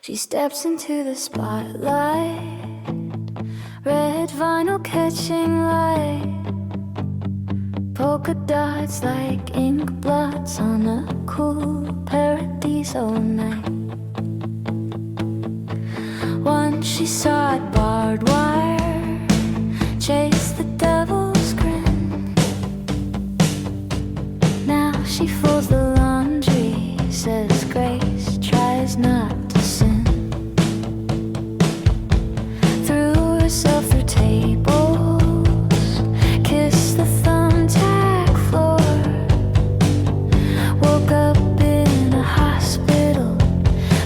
She steps into the spotlight, red vinyl catching light, polka dots like ink blots on a cool paradiso night. Once she saw it barbed wire, chased the devil's grin. Now she folds the laundry, says grace, tries not to sin. Threw herself through tables, kissed the thumbtack floor, woke up in a hospital,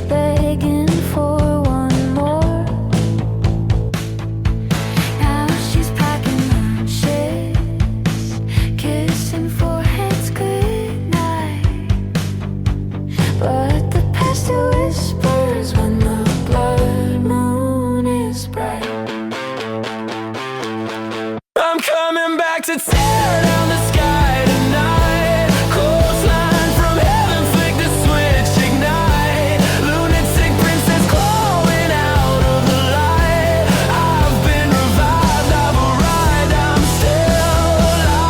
begging for one more. Now she's packing lunches, kissing foreheads goodnight. But the past whispers when the blood moon is bright. I'm coming back to tear down the sky tonight. Coastline from heaven, flick the switch, ignite. Lunatic princess clawing out of the light. I've been revived, I've arrived, I'm still alive.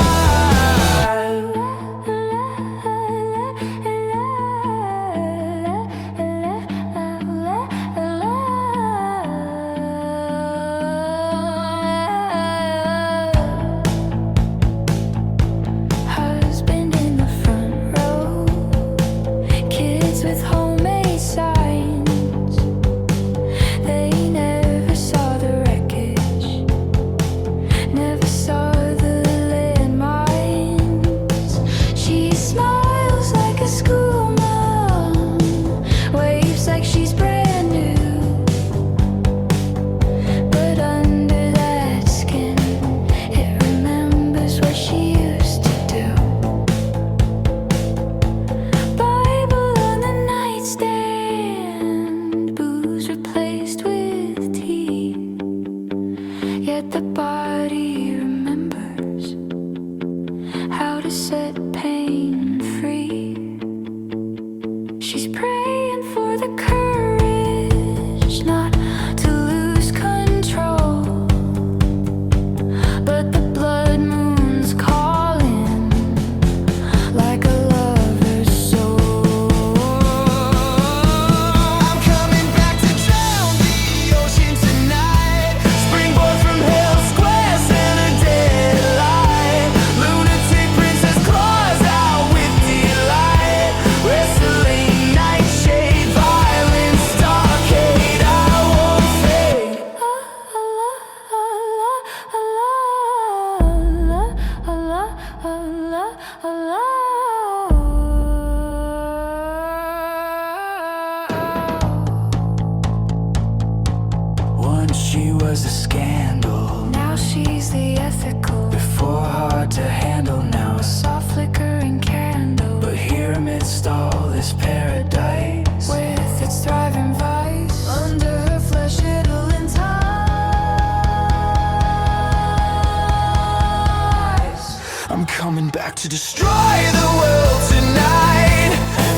Husband in the front row, kids with homemade signs. They never saw the wreckage, never saw the landmines. She smiles like a school mom, waves like she's brand new. But under that skin, it remembers what she used to do. Bible on the nightstand, booze replaced with tea. Yet the body remembers how to set pain free. She's praying for the courage not to lose control. But the blood moon's calling like a lover's soul. I'm coming back to drown the ocean tonight. Springboard from hell, square center, deadlight. Lunatic princess claws out with delight. Wrestling nightshade, violence, stockade, I won't fade. Once she was a scandal, Now she's the ethical, before hard to handle, now a soft flickering candle But here amidst all this paradise, with its thriving vice. Under her flesh it'll entice. I'm coming back to destroy the world tonight.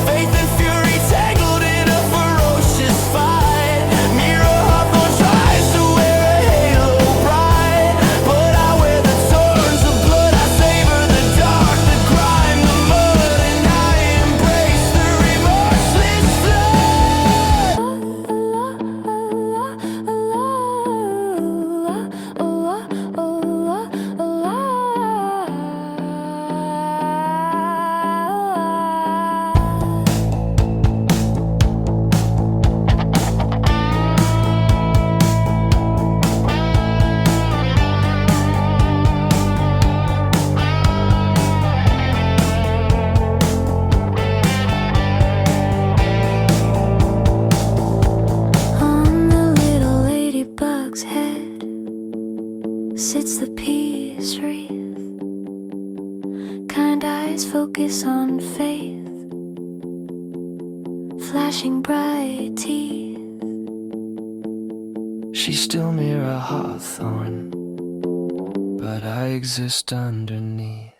Faith and fury tangled in a ferocious fight. Mira Hawthorne tries to wear a halo bright, but I wear the thorns of blood. I savor the dark, the grime, the mud, and I embrace the remorseless flood. On the little ladybug's head sits the peace wreath. Kind eyes focus on faith, flashing bright teeth. She's still Mira Hawthorne, but I exist underneath.